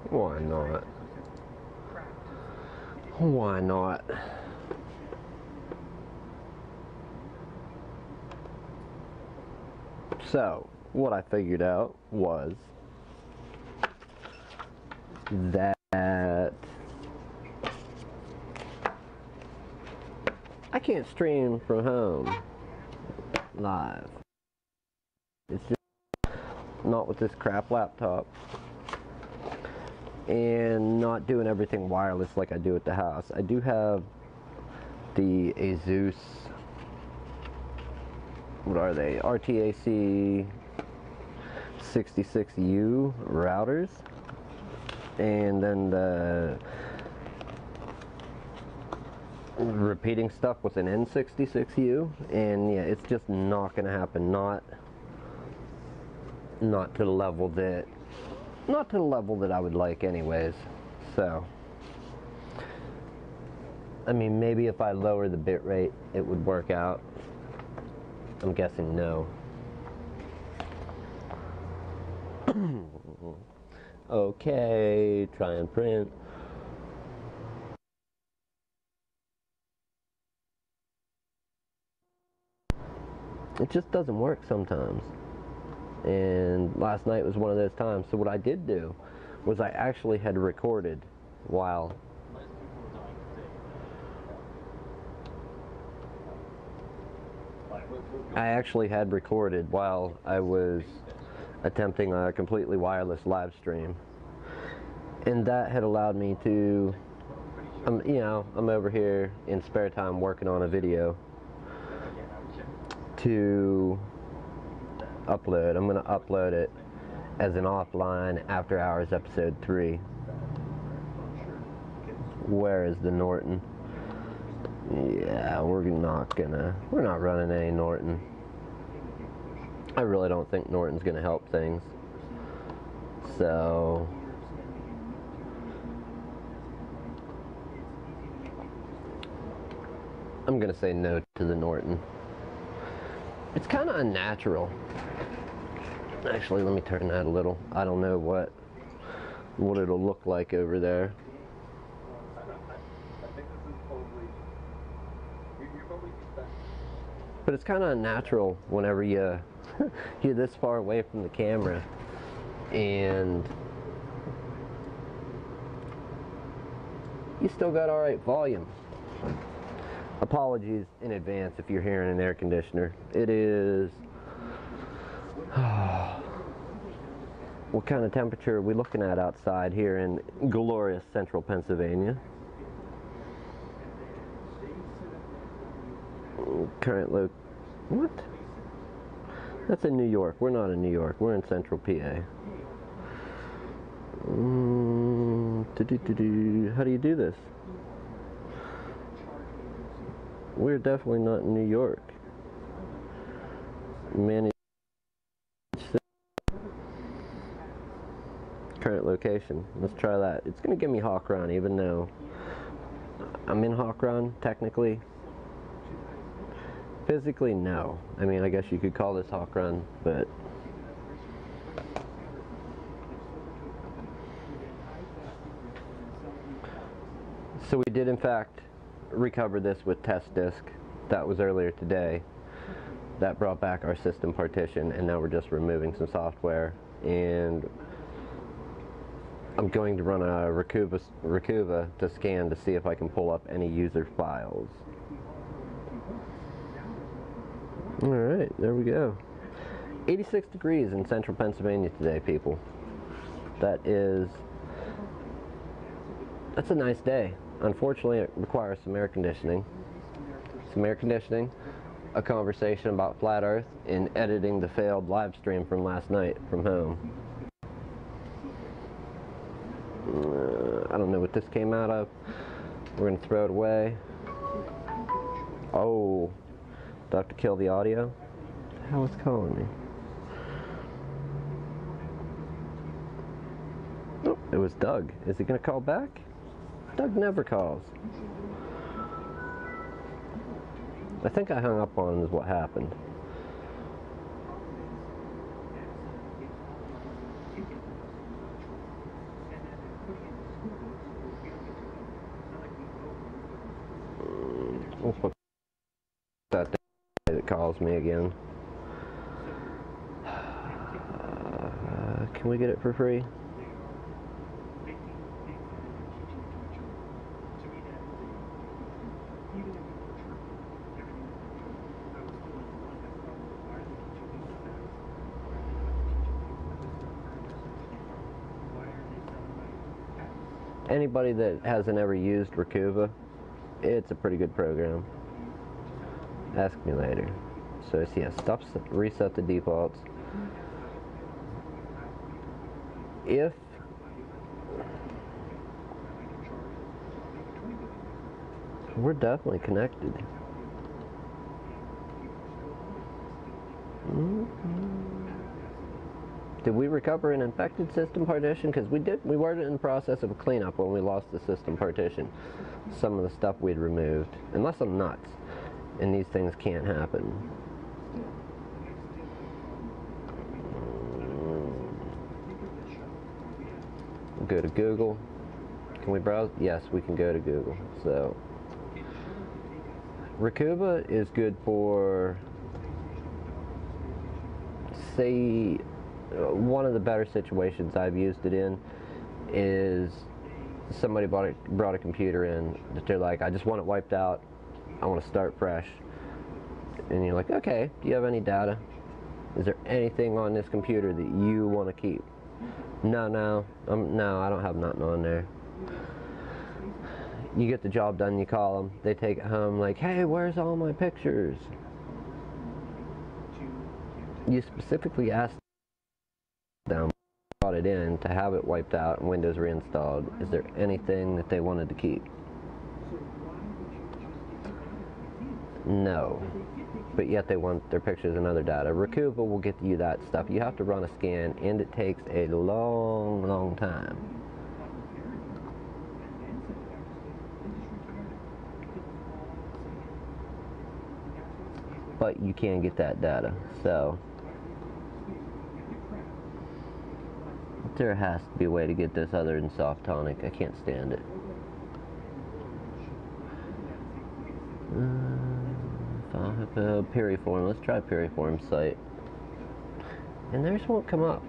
Why not? Why not? So, what I figured out was that I can't stream from home live. It's just not with this crap laptop. And not doing everything wireless like I do at the house. I do have the Asus, what are they? RTAC 66U routers. And then the repeating stuff with an N66U. And yeah, it's just not going to happen. Not to the level that I would like anyways. So I mean, maybe if I lower the bit rate it would work out. I'm guessing no. Okay, try and print. It just doesn't work sometimes. And last night was one of those times. So what I did do was I actually had recorded while I was attempting a completely wireless live stream. And that had allowed me to, I'm over here in spare time working on a video to upload. I'm going to upload it as an offline after hours episode 3. Where is the Norton? Yeah, we're not running any Norton. I really don't think Norton's gonna help things. So I'm gonna say no to the Norton. It's kind of unnatural. Actually, let me turn that a little. I don't know what it'll look like over there. But it's kind of unnatural whenever you're this far away from the camera and you still got alright volume. Apologies in advance if you're hearing an air conditioner. It is... what kind of temperature are we looking at outside here in glorious central Pennsylvania? Current low... What? That's in New York. We're not in New York. We're in central PA. How do you do this? We're definitely not in New York. Manage current location. Let's try that. It's going to give me Hawk Run, even though I'm in Hawk Run, technically. Physically, no. I mean, I guess you could call this Hawk Run, but... So we did, in fact, recover this with test disk. That was earlier today. That brought back our system partition, and now we're just removing some software. And I'm going to run a Rakuva to scan to see if I can pull up any user files. Alright, there we go. 86 degrees in central Pennsylvania today, people. That's a nice day. Unfortunately, it requires some air conditioning. A conversation about Flat Earth, and editing the failed live stream from last night from home. I don't know what this came out of. We're going to throw it away. Oh. Do I have to kill the audio? How is calling me? Oh, it was Doug. Is he going to call back? Doug never calls. I think I hung up on him is what happened. calls me again. Can we get it for free? Anybody that hasn't ever used Recuva, it's a pretty good program. Ask me later. So it's, yeah, reset the defaults. If we're definitely connected. Did we recover an infected system partition? Because we were in the process of a cleanup when we lost the system partition. Some of the stuff we'd removed. Unless I'm nuts, and these things can't happen. Go to Google. Can we browse? Yes, we can go to Google. So, Recuva is good for, say, one of the better situations I've used it in is somebody brought a computer in that they're like, I just want it wiped out, I want to start fresh. And you're like, okay, do you have any data? Is there anything on this computer that you want to keep? No, I don't have nothing on there. You get the job done, you call them, they take it home like, hey, where's all my pictures? You specifically asked them, brought it in to have it wiped out and Windows reinstalled. Is there anything that they wanted to keep? No. But yet they want their pictures and other data. Recuva will get you that stuff. You have to run a scan, and it takes a long time. But you can get that data. So there has to be a way to get this other than Softonic. I can't stand it. Piriform. Let's try Piriform site. And theirs won't come up.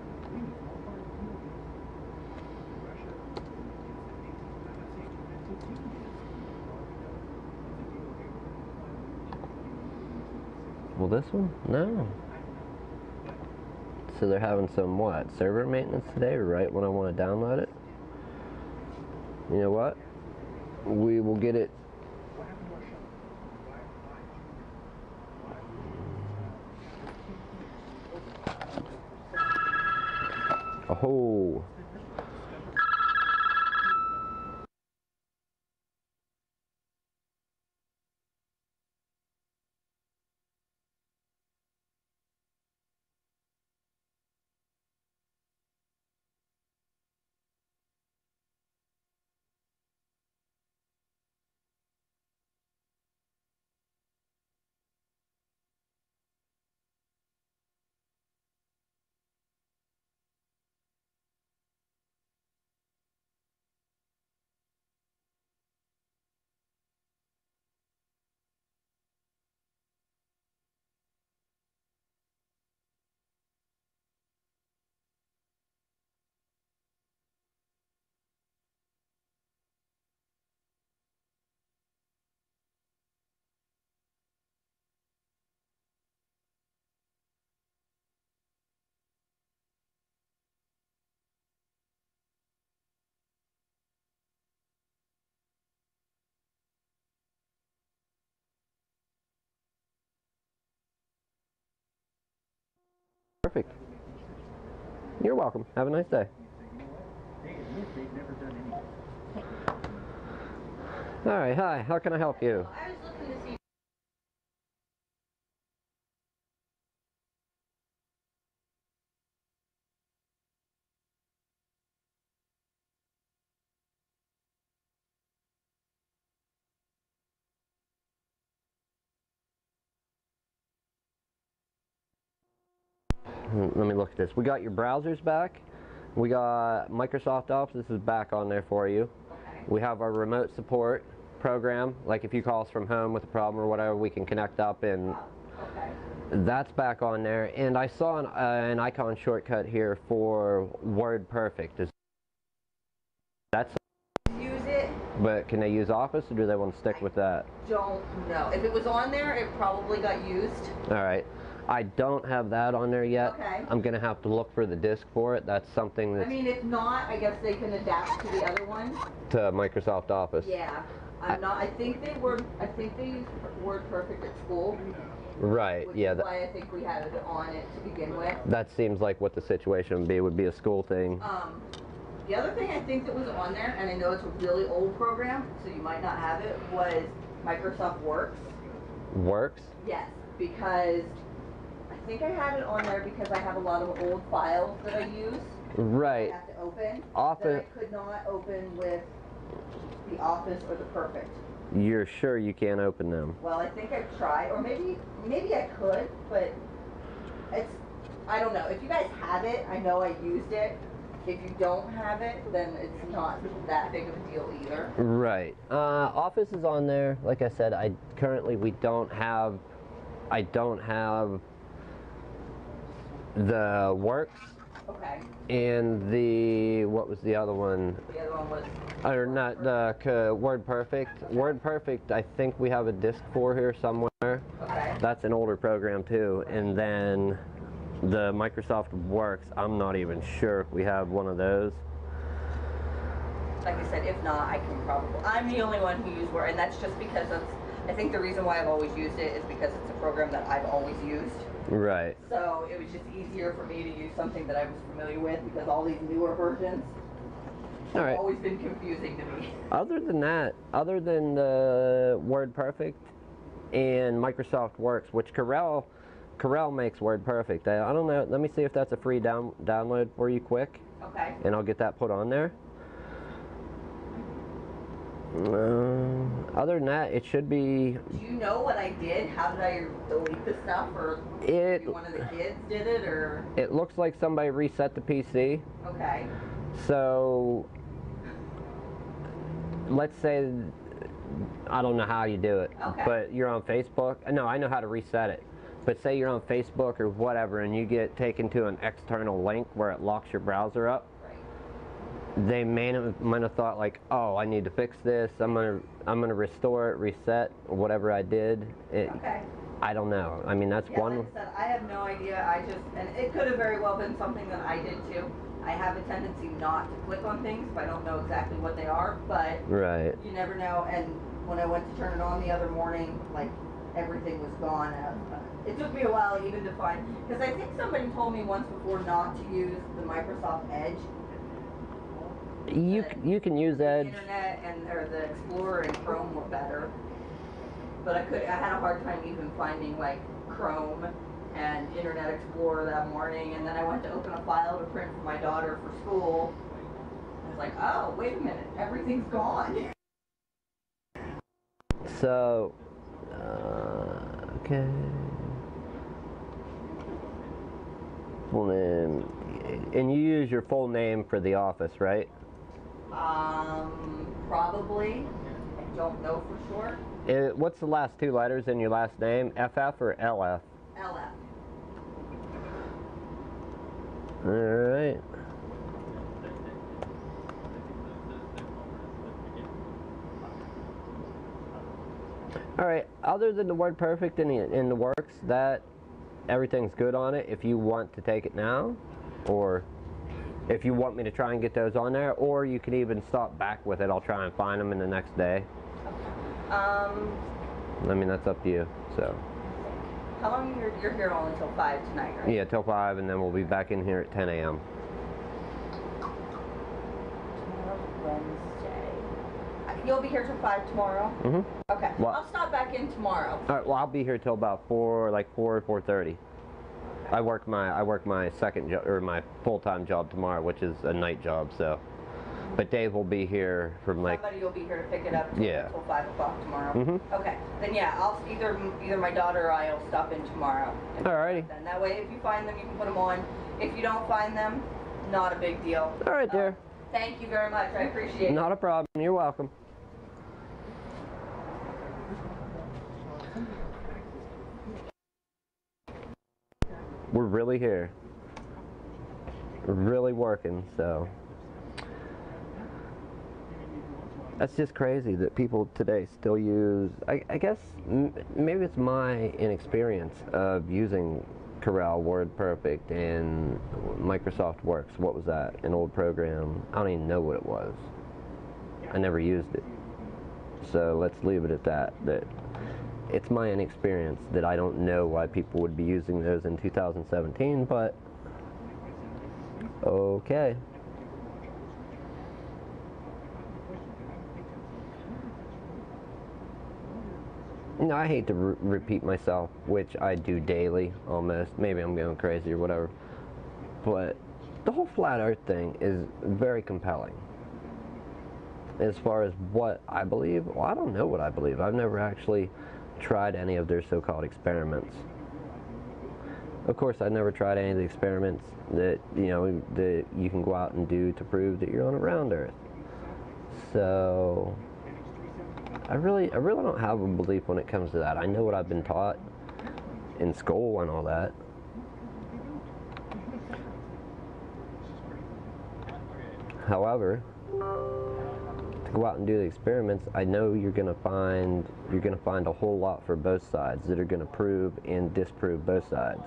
Well, this one? No. So they're having some, what, server maintenance today, right when I want to download it? You know what? We will get it. Oh. Perfect. You're welcome. Have a nice day. Alright, hi. How can I help you? Let me look at this. We got your browsers back. We got Microsoft Office is back on there for you. We have our remote support program. Like if you call us from home with a problem or whatever, we can connect up and Okay. That's back on there, and I saw an icon shortcut here for WordPerfect. Is that's Use it. but can they use Office, or do they want to stick with that? Don't know. If it was on there, it probably got used. All right. I don't have that on there yet. Okay. I'm gonna have to look for the disk for it. That's something I that's mean, if not, I guess they can adapt to the other one. to Microsoft Office. Yeah. I think they used WordPerfect at school. Right. Which Yeah. is why I think we had it on it to begin with. That seems like what the situation would be a school thing. The other thing I think that was on there, and I know it's a really old program, so you might not have it, was Microsoft Works. Works? Yes, because I think I had it on there because I have a lot of old files that I use. Right. I have to open. Office. That I could not open with the Office or the Perfect. You're sure you can't open them? Well, I think I've tried, or maybe I could, but I don't know. If you guys have it, I know I used it. If you don't have it, then it's not that big of a deal either. Right. Office is on there. Like I said, I don't have the Works. Okay. And what was the other one? The other one was. Or not the WordPerfect. Okay. WordPerfect, I think we have a disk for here somewhere. Okay. That's an older program too. And then the Microsoft Works, I'm not even sure if we have one of those. Like I said, if not, I can probably. I'm the only one who used Word, and that's just because I think the reason why I've always used it is because it's a program that I've always used. Right. So it was just easier for me to use something that I was familiar with, because all these newer versions All right. have always been confusing to me. Other than that, other than the WordPerfect and Microsoft Works, which Corel makes WordPerfect. I don't know. Let me see if that's a free download for you quick, Okay. and I'll get that put on there. Other than that, it should be. Do you know what I did? How did I delete the stuff, or maybe one of the kids did it, or? It looks like somebody reset the PC. Okay. So let's say, I don't know how you do it, Okay. but you're on Facebook. No, I know how to reset it. But say you're on Facebook or whatever, and you get taken to an external link where it locks your browser up. Right. They might have thought like, oh, I need to fix this. I'm gonna restore it, reset, or whatever I did. Okay. I don't know. I mean, that's one. Like I said, I have no idea. And it could have very well been something that I did too. I have a tendency not to click on things if I don't know exactly what they are, but Right. you never know. And when I went to turn it on the other morning, like, everything was gone. It took me a while even to find, because I think somebody told me once before not to use the Microsoft Edge. You can use Edge. Internet or the Explorer and Chrome were better, but I had a hard time even finding like Chrome and Internet Explorer that morning. And then I went to open a file to print for my daughter for school. I was like, oh, wait a minute, everything's gone. So, okay. Full name, and you use your full name for the office, right? Probably. I don't know for sure. What's the last two letters in your last name? FF or LF? LF. All right. All right. Other than the WordPerfect in the Works, that everything's good on it. If you want to take it now, or if you want me to try and get those on there, or you can even stop back with it. I'll try and find them in the next day. I mean, that's up to you. So. How long you're here only until 5 tonight, right? Yeah, till 5, and then we'll be back in here at 10 a.m. Wednesday. You'll be here till 5 tomorrow? Mm-hmm. Okay. Well, I'll stop back in tomorrow. All right. Well, I'll be here till about 4:30. I work my second job, or my full-time job tomorrow, which is a night job. So, but Dave will be here from like. Somebody will be here to pick it up Yeah. until 5 o'clock tomorrow. Mm-hmm. Okay. Then yeah, I'll either my daughter or I'll stop in tomorrow. Alrighty. Then that way, if you find them, you can put them on. If you don't find them, not a big deal. All right, dear. Thank you very much. I appreciate it. Not a problem. You're welcome. We're really here. We're really working, so. That's just crazy that people today still use, I guess maybe it's my inexperience of using Corel, WordPerfect, and Microsoft Works. What was that? An old program. I don't even know what it was. I never used it. So let's leave it at that. That it's my inexperience that I don't know why people would be using those in 2017, but okay. No, I hate to repeat myself, which I do daily almost. Maybe I'm going crazy or whatever. But the whole flat earth thing is very compelling. As far as what I believe, well, I don't know what I believe. I've never actually tried any of their so-called experiments. Of course, I've never tried any of the experiments that, that you can go out and do to prove that you're on a round earth. So I really don't have a belief when it comes to that. I know what I've been taught in school and all that. However, to go out and do the experiments, I know you're gonna find a whole lot for both sides that are gonna prove and disprove both sides.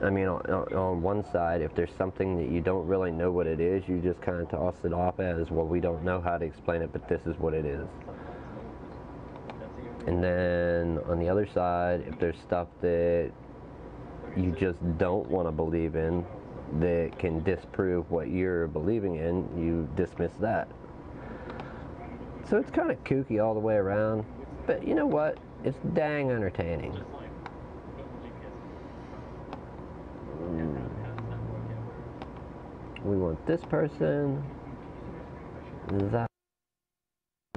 I mean, on one side, if there's something that you don't really know what it is, you just kind of toss it off as, well, we don't know how to explain it, but this is what it is. And then on the other side, if there's stuff that you just don't want to believe in that can disprove what you're believing in, you dismiss that. So it's kind of kooky all the way around, but you know what? It's dang entertaining. We want this person, that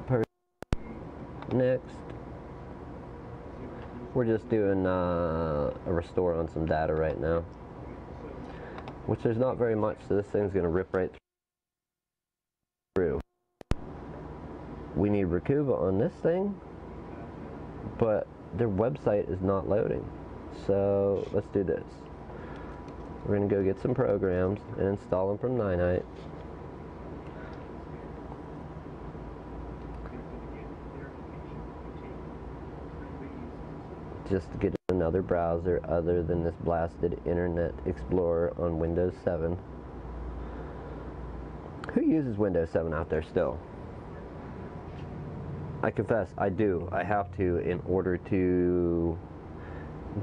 person, next. We're just doing a restore on some data right now, which there's not very much, so this thing's going to rip right through. We need Rakuva on this thing, but their website is not loading. So let's do this. We're going to go get some programs and install them from Ninite. Just to get another browser other than this blasted Internet Explorer on Windows 7. Who uses Windows 7 out there still? I confess, I do. I have to in order to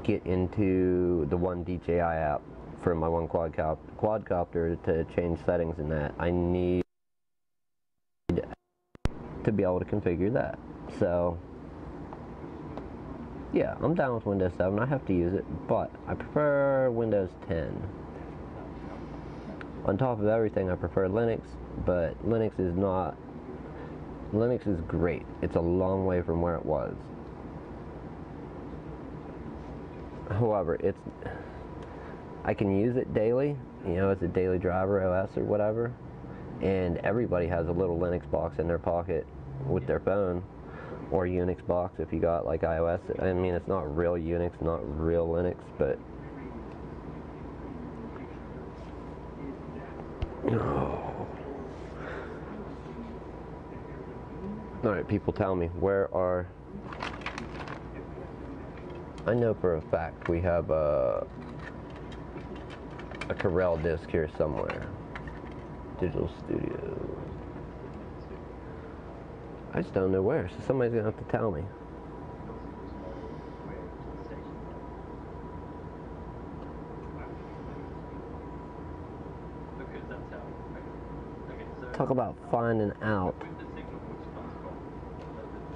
get into the one DJI app for my one quadcopter to change settings in that. I need to be able to configure that. So yeah, I'm down with Windows 7. I have to use it, but I prefer Windows 10. On top of everything, I prefer Linux, but Linux is great. It's a long way from where it was. However, I can use it daily, as a daily driver OS or whatever, and everybody has a little Linux box in their pocket with their phone, or Unix box if you got like iOS. I mean, it's not real Unix, not real Linux, but Alright, people tell me, where are... I know for a fact we have a Corel disk here somewhere. Digital Studio. I just don't know where, so somebody's gonna have to tell me. Talk about finding out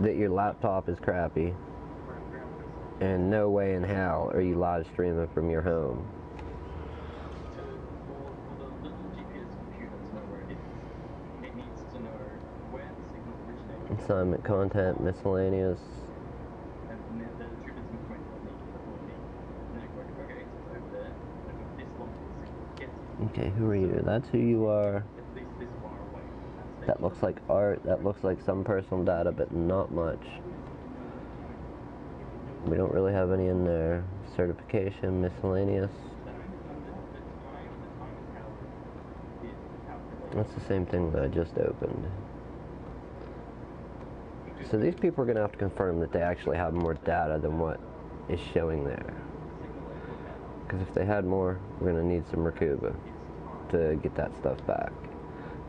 that your laptop is crappy and no way in hell are you live streaming from your home. Assignment content, miscellaneous. Okay, who are you? That's who you are. That looks like art. That looks like some personal data, but not much. We don't really have any in there. Certification, miscellaneous. That's the same thing that I just opened. So these people are going to have to confirm that they actually have more data than what is showing there. Because if they had more, we're going to need some Rakuba to get that stuff back.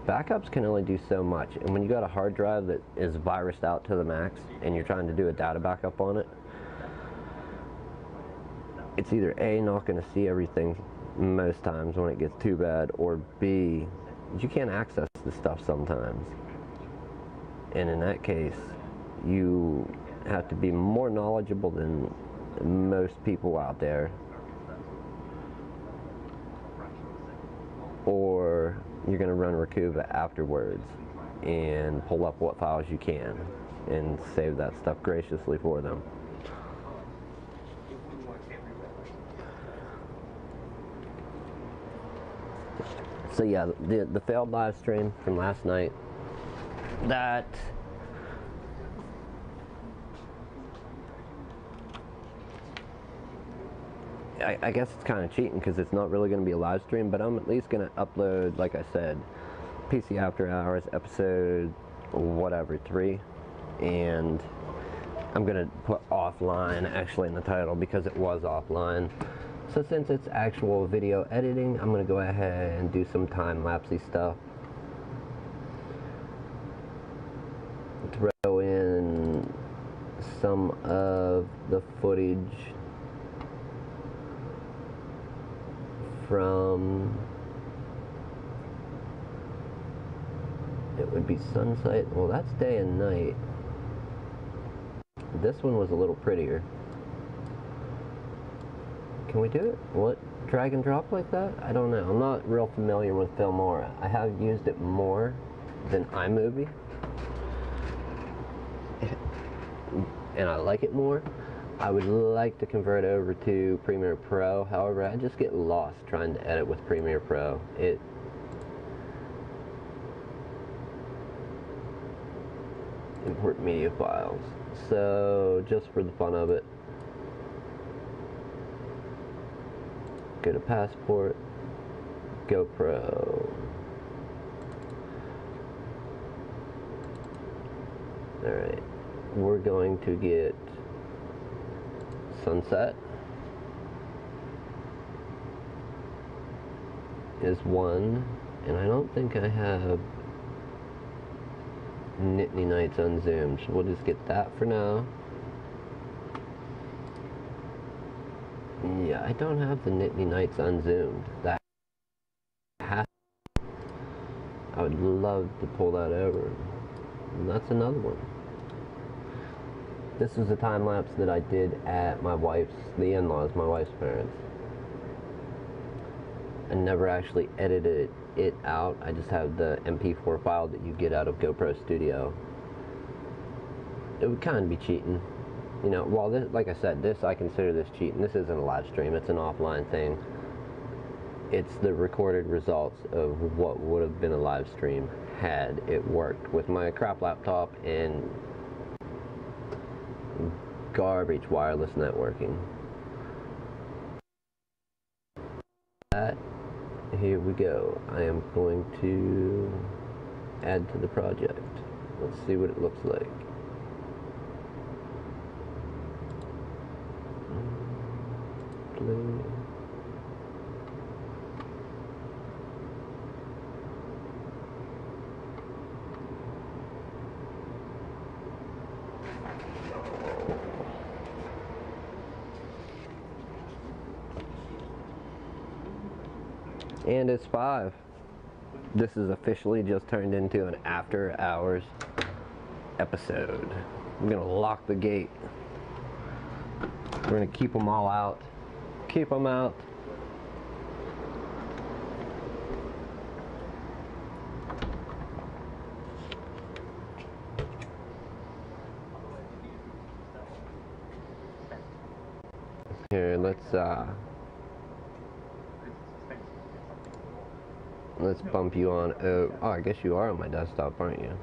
Backups can only do so much, and when you got a hard drive that is virused out to the max and you're trying to do a data backup on it, it's either A, not going to see everything most times when it gets too bad, or B, you can't access the stuff sometimes. And in that case, you have to be more knowledgeable than most people out there, or you're going to run Rakuba afterwards and pull up what files you can and save that stuff graciously for them. So yeah, the failed live stream from last night, that I guess it's kind of cheating because it's not really going to be a live stream, but I'm at least going to upload, like I said, PC After Hours episode whatever 3, and I'm going to put offline actually in the title because it was offline. So since it's actual video editing, I'm going to go ahead and do some time-lapsey stuff. Throw in some of the footage from, it would be sunset, well that's day and night. This one was a little prettier. Can we do it? What? Drag and drop like that? I don't know. I'm not real familiar with Filmora. I have used it more than iMovie, and I like it more. I would like to convert over to Premiere Pro. However, I just get lost trying to edit with Premiere Pro. Import media files. So just for the fun of it, go to Passport, GoPro. Alright, we're going to get sunset is one, and I don't think I have Nittany Nights unzoomed, so we'll just get that for now. Yeah, I don't have the Nittany Nights unzoomed. That has, I would love to pull that over. And that's another one. This was a time lapse that I did at the in-laws, my wife's parents. I never actually edited it out. I just have the MP4 file that you get out of GoPro Studio. It would kind of be cheating. You know, while this, like I said, I consider this cheating. This isn't a live stream, it's an offline thing. It's the recorded results of what would have been a live stream had it worked with my crap laptop and garbage wireless networking. Here we go. I am going to add to the project. Let's see what it looks like. Play. And it's 5. This is officially just turned into an after hours episode. I'm gonna lock the gate. We're gonna keep them all out. Keep them out. Here, let's bump you on. Oh, I guess you are on my desktop, aren't you?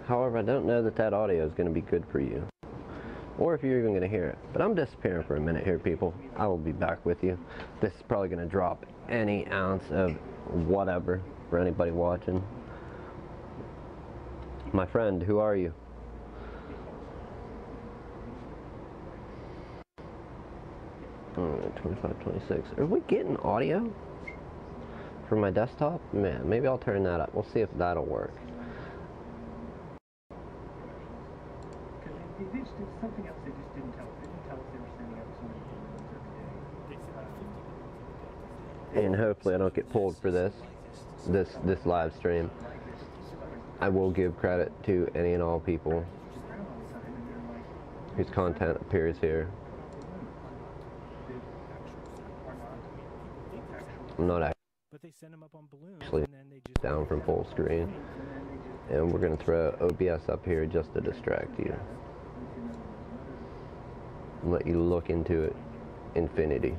However, I don't know that that audio is going to be good for you, or if you're even going to hear it. But I'm disappearing for a minute here, people. I will be back with you. This is probably going to drop any ounce of whatever for anybody watching. My friend, who are you? Oh, 25, 26. Are we getting audio from my desktop? Man, maybe I'll turn that up. We'll see if that'll work. It's something else they just didn't tell us. They didn't tell us they were sending out so many balloons every day. And hopefully I don't get pulled for this live stream. I will give credit to any and all people whose content appears here. I'm not But they send them up on balloons actually and then they just down from full screen. And we're going to throw OBS up here just to distract you. And let you look into it infinity.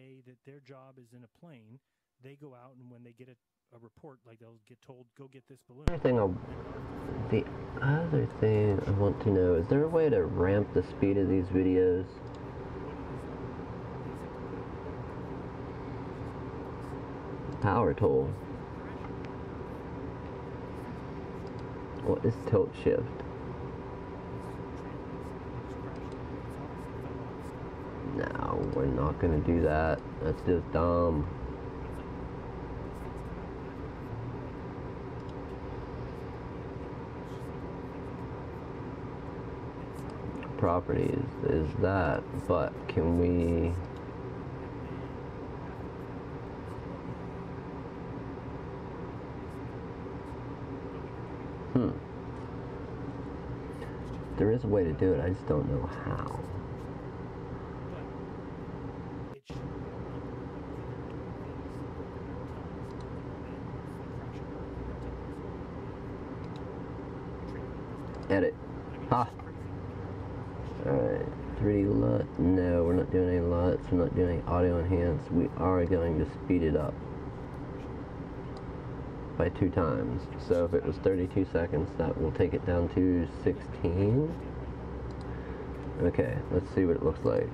say that their job is in a plane. They go out and when they get a report, like they'll get told, go get this balloon. The other thing I want to know, is there a way to ramp the speed of these videos? Power tool. What is tilt shift? No, we're not gonna do that. That's just dumb. Properties is that, but can we there is a way to do it, I just don't know how. Edit. Ha! Alright, 3D LUT. No, we're not doing any LUTs, we're not doing any audio enhance. We are going to speed it up by 2 times. So if it was 32 seconds, that will take it down to 16. Okay, let's see what it looks like.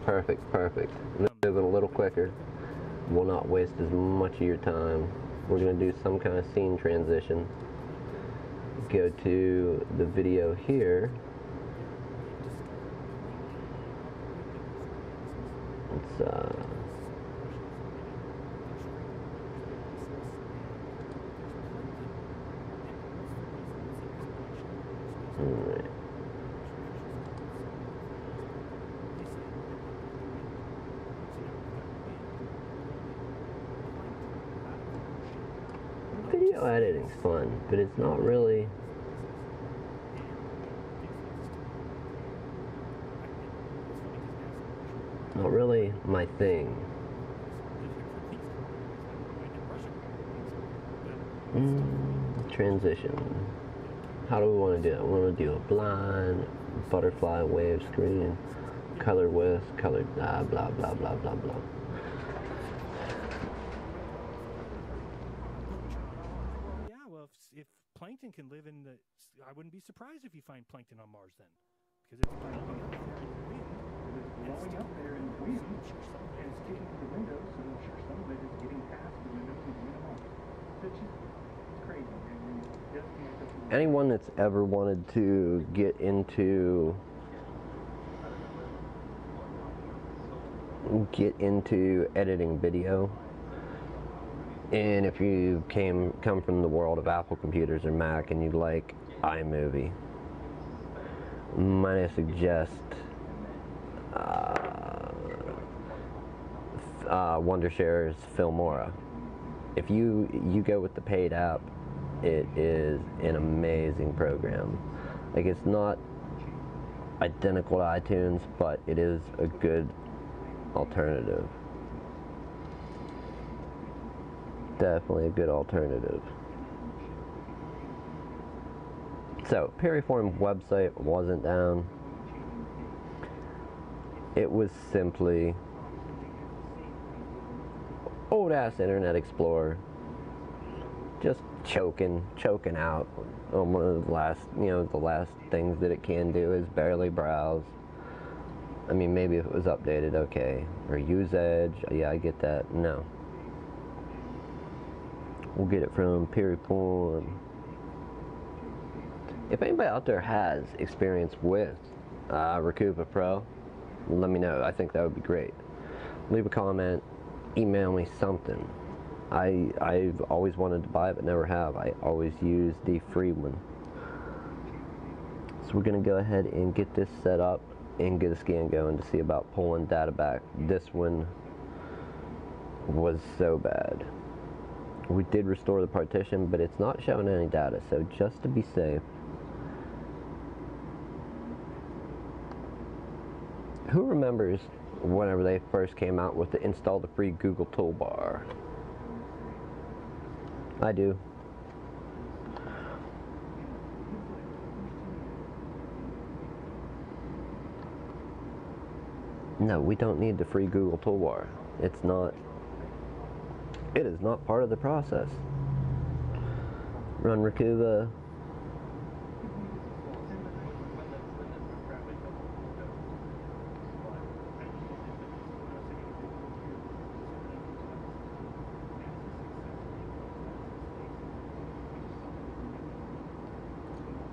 Perfect, perfect. Move it a little quicker. Will not waste as much of your time. We're going to do some kind of scene transition. Go to the video here. It's alright. Video editing's fun, but it's not really my thing. Transition. How do we want to do it? We want to do a blind, butterfly, wave, screen, color width, color, blah, blah, blah, blah, blah, blah. Yeah, well, if plankton can live in the, I wouldn't be surprised if you find plankton on Mars then, because it's blowing up there in the wind, and it's sticking to the windows, so I'm sure some of it is getting past the windows and getting off. So it's crazy. Anyone that's ever wanted to get into editing video, and if you come from the world of Apple computers or Mac and you like iMovie, might I suggest Wondershare's Filmora. If you go with the paid app, it is an amazing program. Like, it's not identical to iTunes, but it is a good alternative. Definitely a good alternative. So, Perryform website wasn't down. It was simply old ass Internet Explorer just choking out on one of the last, the last things that it can do is barely browse. I mean, maybe if it was updated, okay. Or use Edge, yeah, I get that. No. We'll get it from Piriform. If anybody out there has experience with Recuva Pro, let me know. I think that would be great. Leave a comment, email me something. I've always wanted to buy it, but never have. I always use the free one. So we're going to go ahead and get this set up and get a scan going to see about pulling data back. This one was so bad. We did restore the partition, but it's not showing any data, so just to be safe. Who remembers whenever they first came out with the install the free Google toolbar? I do. No, we don't need the free Google toolbar. It is not part of the process. Run Recuva.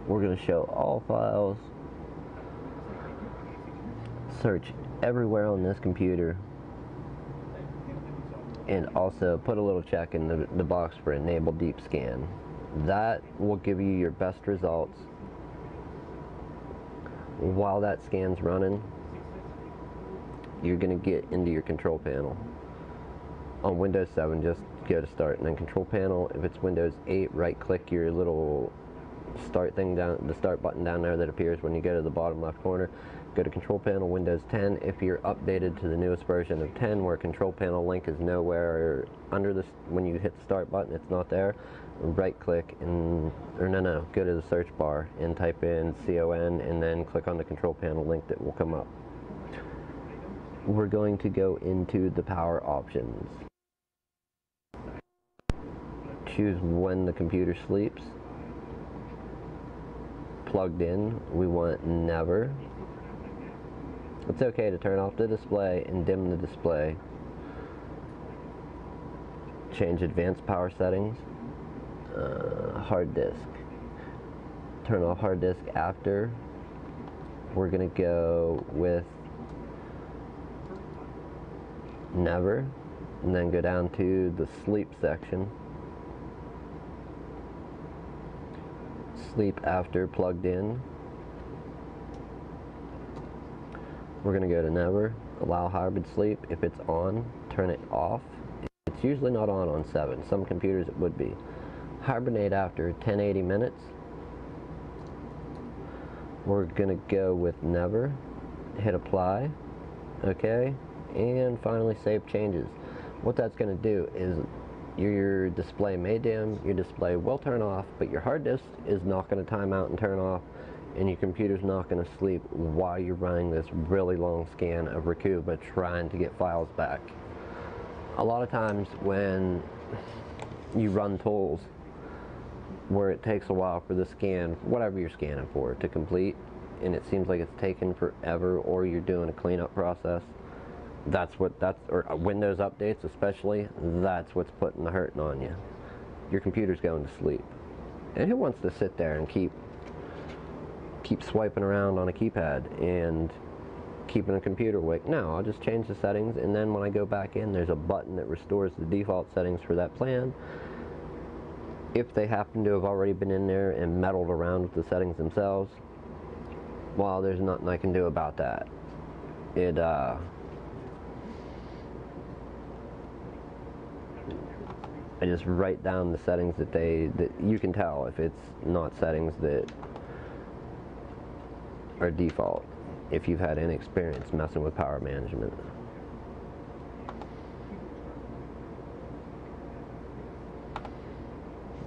We're going to show all files. Search everywhere on this computer. And also put a little check in the box for enable deep scan. That will give you your best results. While that scan's running, you're going to get into your control panel. On Windows 7, just go to start and then control panel. If it's Windows 8, right click your little start thing down, the start button down there that appears when you go to the bottom left corner. Go to control panel, Windows 10. If you're updated to the newest version of 10 where control panel link is nowhere under this, when you hit the start button it's not there, right click and, go to the search bar and type in CON and then click on the control panel link that will come up. We're going to go into the power options. Choose when the computer sleeps. Plugged in, we want never. It's okay to turn off the display and dim the display. Change advanced power settings. Hard disk. Turn off hard disk after. We're going to go with never, and then go down to the sleep section. Sleep after plugged in. We're going to go to never, allow hybrid sleep. If it's on, turn it off. It's usually not on 7. Some computers it would be. Hibernate after 1080 minutes. We're going to go with never, hit apply, okay, and finally save changes. What that's going to do is your display may dim, your display will turn off, but your hard disk is not going to time out and turn off, and your computer's not going to sleep while you're running this really long scan of Recuva trying to get files back. A lot of times when you run tools where it takes a while for the scan, whatever you're scanning for, to complete, and it seems like it's taken forever, or you're doing a cleanup process, or Windows updates especially, that's what's putting the hurting on you. Your computer's going to sleep. And who wants to sit there and keep swiping around on a keypad and keeping a computer awake? No, I'll just change the settings, and then when I go back in, there's a button that restores the default settings for that plan. If they happen to have already been in there and meddled around with the settings themselves, well, there's nothing I can do about that. I just write down the settings that you can tell if it's not settings that are default, if you've had any experience messing with power management.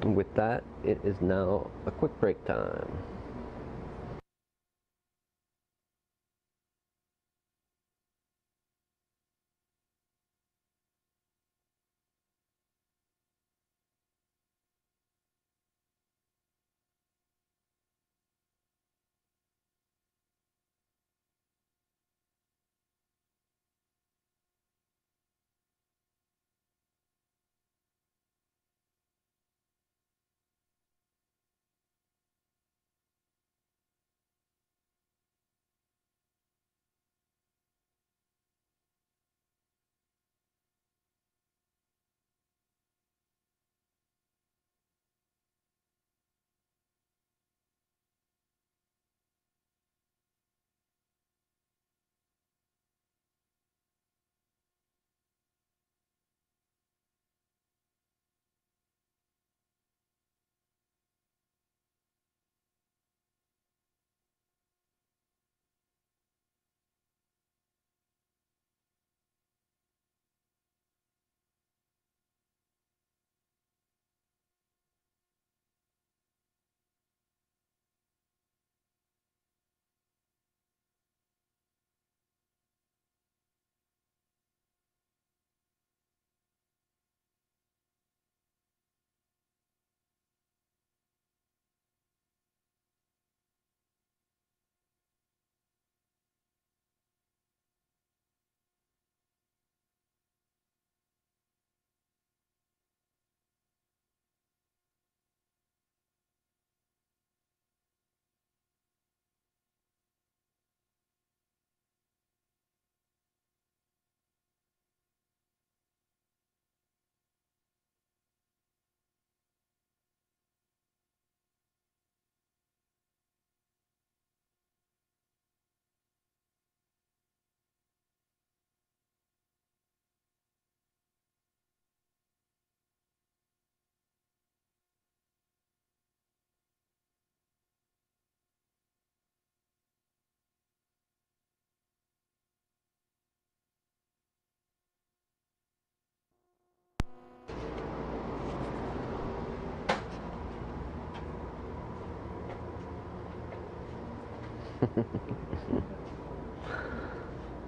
And with that, it is now a quick break time.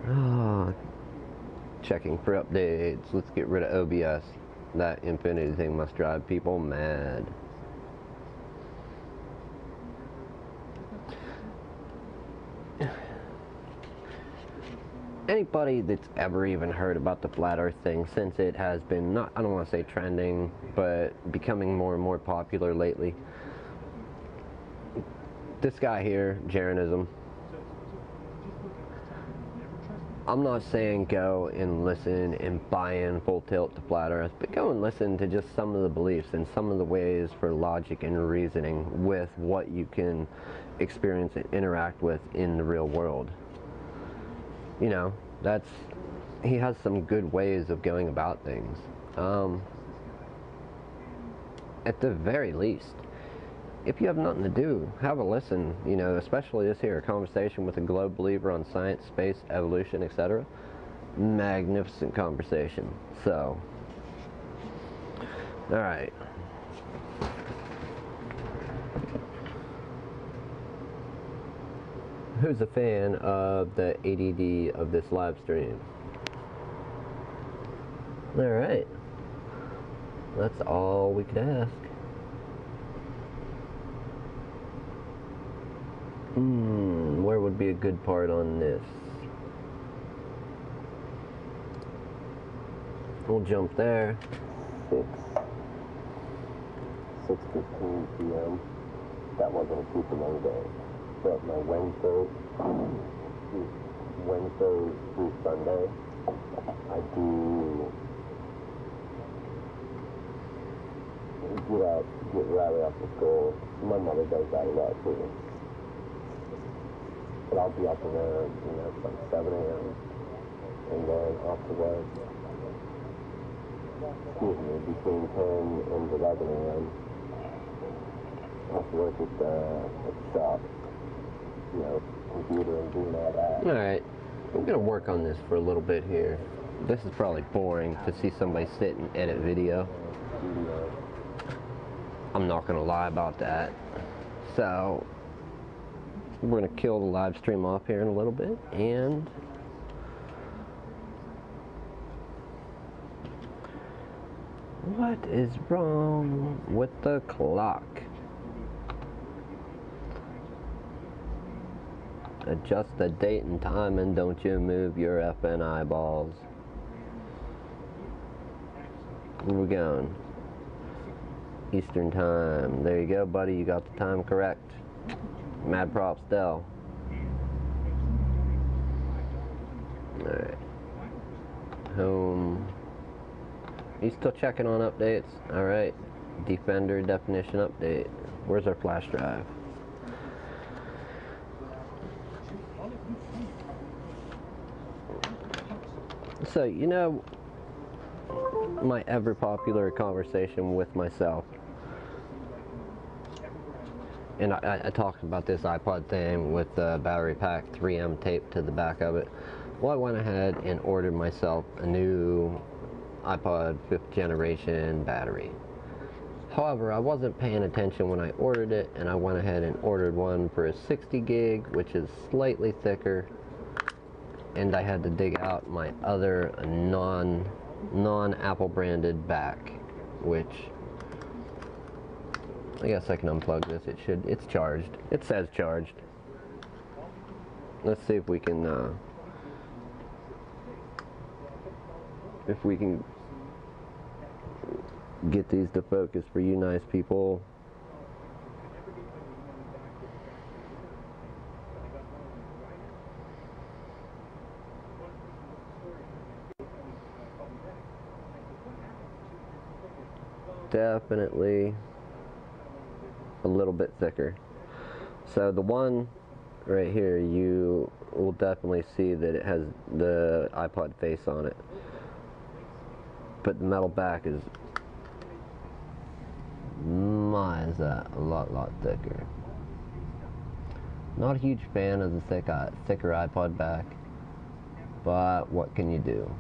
Oh, checking for updates. Let's get rid of OBS. That Infinity thing must drive people mad. Anybody that's ever even heard about the flat earth thing, since it has been, not, I don't want to say trending, but becoming more and more popular lately. This guy here, Jeranism, I'm not saying go and listen and buy in full tilt to flat earth, but go and listen to just some of the beliefs and some of the ways for logic and reasoning with what you can experience and interact with in the real world. You know, he has some good ways of going about things. At the very least, if you have nothing to do, have a listen, you know, especially this here, a conversation with a globe believer on science, space, evolution, etc. Magnificent conversation. So, alright. Who's a fan of the ADD of this live stream? Alright. That's all we could ask. Where would be a good part on this? We'll jump there. 6:15 p.m. That wasn't a super long day. But my Wednesday through Sunday, I do get Riley off to school. My mother does that a lot too. But I'll be up around, you know, it's like 7 a.m. and then off to work. Excuse me, between 10 and 11 a.m. Off to work at the shop. You know, computer and doing all that. Alright, I'm gonna work on this for a little bit here. This is probably boring to see somebody sit and edit video. I'm not gonna lie about that. So, we're gonna kill the live stream off here in a little bit, and what is wrong with the clock? Adjust the date and time, and don't you move your effing eyeballs. Where we going? Eastern time. There you go, buddy. You got the time correct. Mad props, Dell. Alright. Home. You still checking on updates? Alright. Defender definition update. Where's our flash drive? So, you know, my ever popular conversation with myself. And I talked about this iPod thing with the battery pack 3M taped to the back of it. Well, I went ahead and ordered myself a new iPod 5th generation battery. However, I wasn't paying attention when I ordered it, and I went ahead and ordered one for a 60 gig, which is slightly thicker. And I had to dig out my other non-Apple branded back, which I guess I can unplug this. It's charged. It says charged. Let's see if we can get these to focus for you nice people. Definitely a little bit thicker. So the one right here, you will definitely see that it has the iPod face on it, but the metal back is, my, is that a lot thicker. Not a huge fan of the thicker iPod back, but what can you do?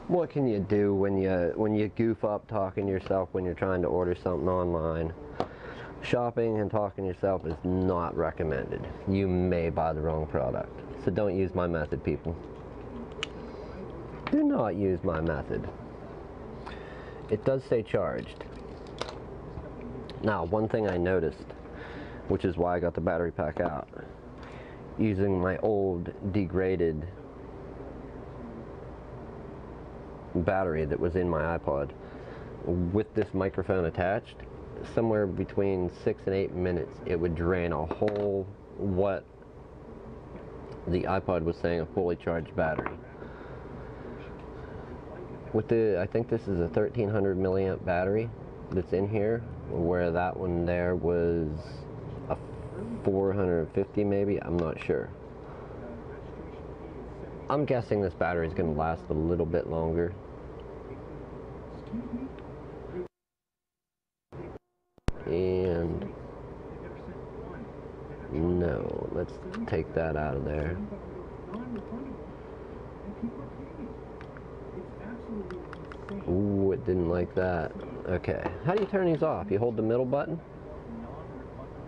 What can you do when you goof up talking to yourself when you're trying to order something online? Shopping and talking to yourself is not recommended. You may buy the wrong product. So don't use my method, people. Do not use my method. It does say charged. Now, one thing I noticed, which is why I got the battery pack out, using my old degraded battery that was in my iPod, with this microphone attached, somewhere between 6 and 8 minutes, it would drain a whole, what the iPod was saying, a fully charged battery. With the, I think this is a 1300 milliamp battery that's in here, where that one there was a 450 maybe, I'm not sure. I'm guessing this battery is going to last a little bit longer. And no, let's take that out of there. Ooh, it didn't like that. Okay, how do you turn these off? You hold the middle button?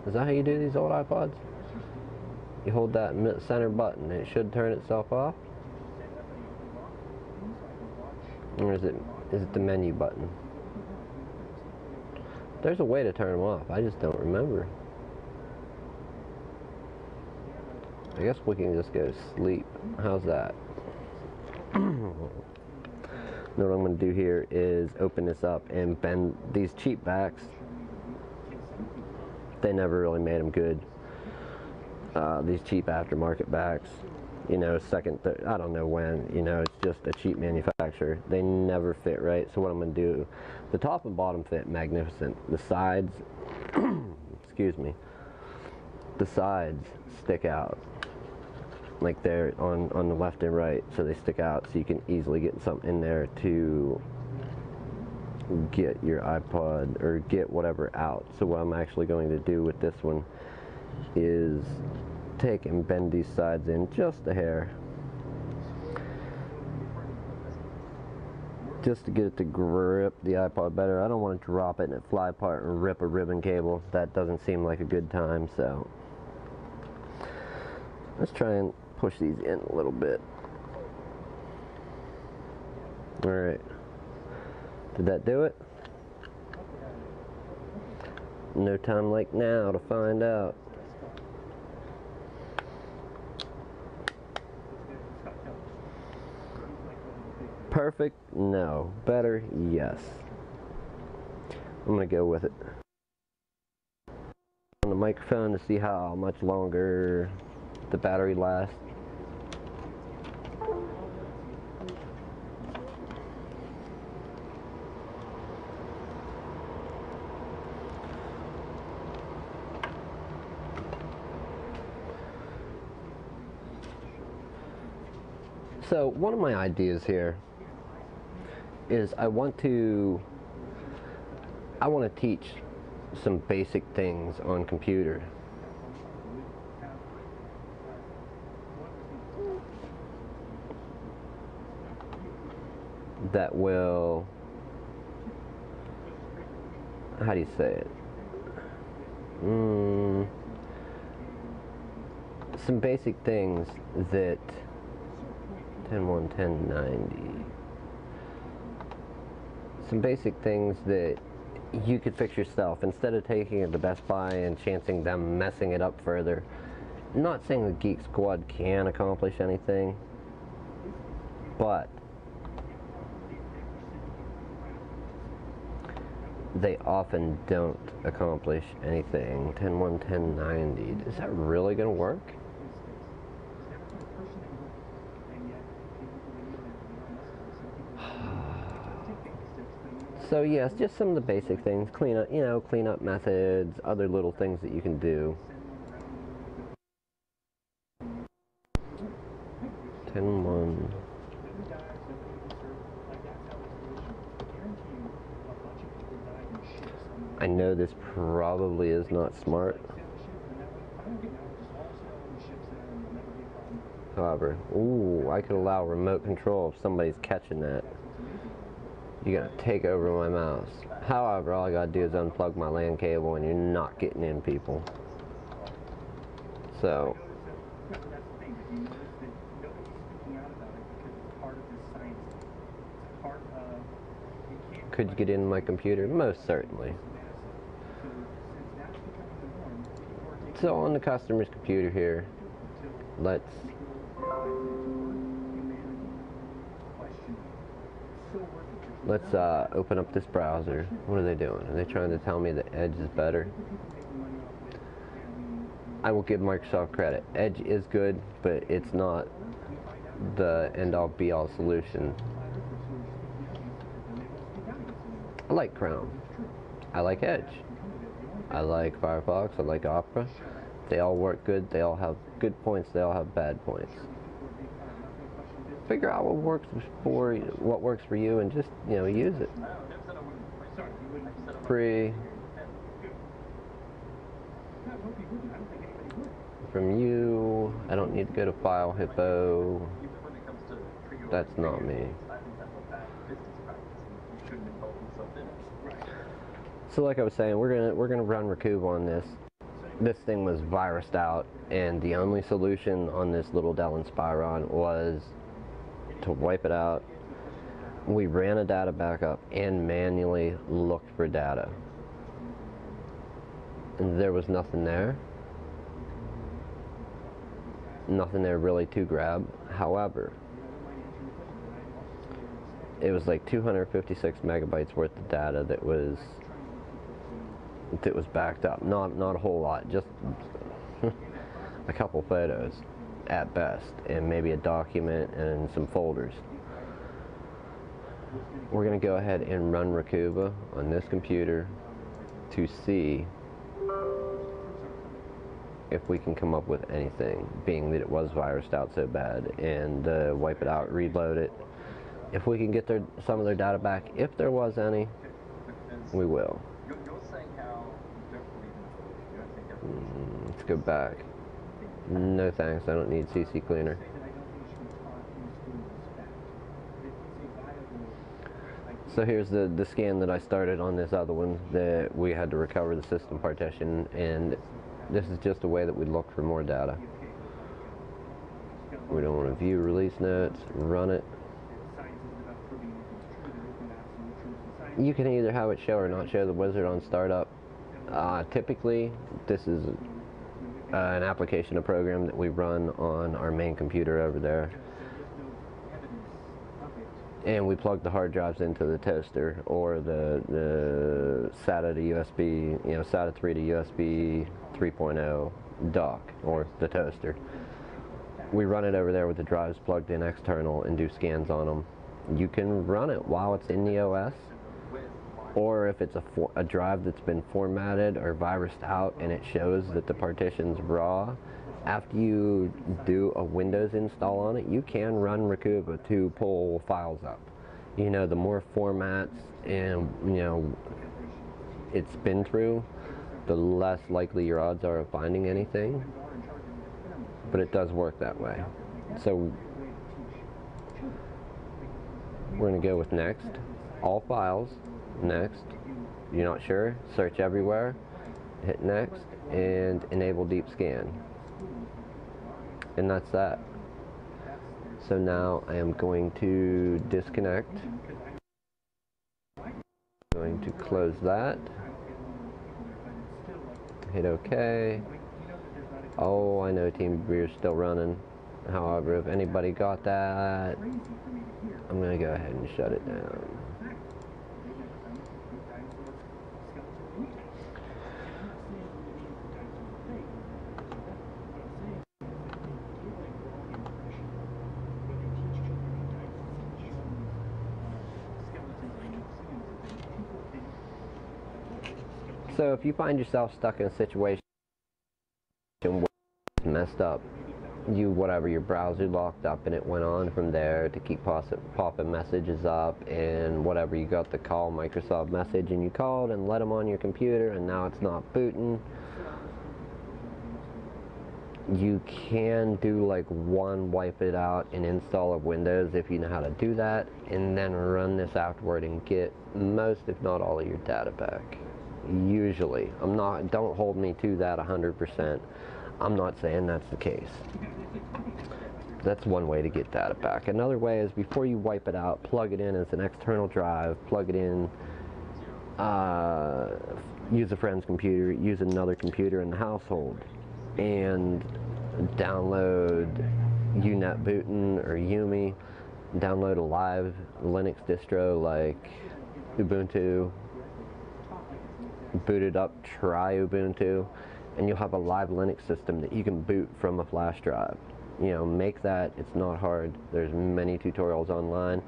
Is that how you do these old iPods? You hold that center button and it should turn itself off? Or is it the menu button? There's a way to turn them off, I just don't remember. I guess we can just go to sleep. How's that? Now what I'm going to do here is open this up and bend these cheap backs. They never really made them good. These cheap aftermarket backs, you know, second, third, I don't know when, you know, it's just a cheap manufacturer. They never fit right. So what I'm going to do, the top and bottom fit magnificent. The sides, excuse me, the sides stick out. Like they're on the left and right, so they stick out, so you can easily get something in there to get your iPod or get whatever out. So what I'm actually going to do with this one is take and bend these sides in just a hair, just to get it to grip the iPod better. I don't want to drop it and it fly apart and rip a ribbon cable. That doesn't seem like a good time, so let's try and push these in a little bit. Alright. Did that do it? No time like now to find out. Perfect? No. Better? Yes. I'm gonna go with it. On the microphone to see how much longer the battery lasts. So one of my ideas here is I want to teach some basic things on computer. That will, how do you say it? Some basic things that 10.1, 10.90. Some basic things that you could fix yourself instead of taking it to Best Buy and chancing them messing it up further. I'm not saying the Geek Squad can accomplish anything, but they often don't accomplish anything. 10.1, 10.90. Is that really going to work? So yes, just some of the basic things. Clean up methods, other little things that you can do. 10.1. I know this probably is not smart. However, ooh, I could allow remote control if somebody's catching that. You're gonna take over my mouse. However, all I gotta do is unplug my LAN cable and you're not getting in, people. So, That's the thing. If you notice that nobody's speaking out about it because it's part of this science. It's part of. You can't. could you get in my computer? Most certainly. So since that's becoming the norm, people are taking So on the customer's computer here, let's open up this browser. What are they doing? Are they trying to tell me that Edge is better? I will give Microsoft credit. Edge is good, but it's not the end-all be-all solution. I like Chrome. I like Edge. I like Firefox. I like Opera. They all work good. They all have good points. They all have bad points. Figure out what works for you, and just use it. Free. From you. I don't need to go to File Hippo. That's not me. So like I was saying, we're gonna run Recuba on this. This thing was virused out, and the only solution on this little Dell Inspiron was to wipe it out. We ran a data backup and manually looked for data. And there was nothing there. Nothing there really to grab. However, it was like 256 megabytes worth of data that was backed up. Not a whole lot, just a couple photos at best, and maybe a document and some folders. We're going to go ahead and run Recuba on this computer to see if we can come up with anything, being that it was virused out so bad, and wipe it out, reload it. If we can get some of their data back, if there was any, we will. Let's go back. No thanks, I don't need CC Cleaner. So here's the scan that I started on this other one that we had to recover the system partition, and this is just a way that we look for more data. We don't want to view release notes, run it. You can either have it show or not show the wizard on startup. Typically, this is an application, a program that we run on our main computer over there. And we plug the hard drives into the toaster or the SATA to USB, SATA 3 to USB 3.0 dock or the toaster. We run it over there with the drives plugged in external and do scans on them. You can run it while it's in the OS, or if it's a drive that's been formatted or virused out and it shows that the partition's raw, after you do a Windows install on it, you can run Recuba to pull files up. The more formats and it's been through, the less likely your odds are of finding anything. But it does work that way. So we're going to go with next. All files. Next. You're not sure? Search everywhere. Hit next and enable deep scan. And that's that. So now I am going to disconnect. I'm going to close that. Hit OK. Oh, I know TeamViewer is still running. However, if anybody got that, I'm going to go ahead and shut it down. So if you find yourself stuck in a situation where it's messed up, your browser locked up and it went on from there to keep popping messages up and whatever, you got the call Microsoft message and you called and let them on your computer and now it's not booting, You can do like one wipe it out and install of Windows if you know how to do that, and then run this afterward and get most, if not all, of your data back. Usually. Don't hold me to that 100%. I'm not saying that's the case. That's one way to get data back. Another way is before you wipe it out, plug it in as an external drive, plug it in, use a friend's computer, use another computer in the household, and download UNetbootin or Yumi, download a live Linux distro like Ubuntu, boot it up, try Ubuntu, and you'll have a live Linux system that you can boot from a flash drive. You know, make that, it's not hard. There's many tutorials online.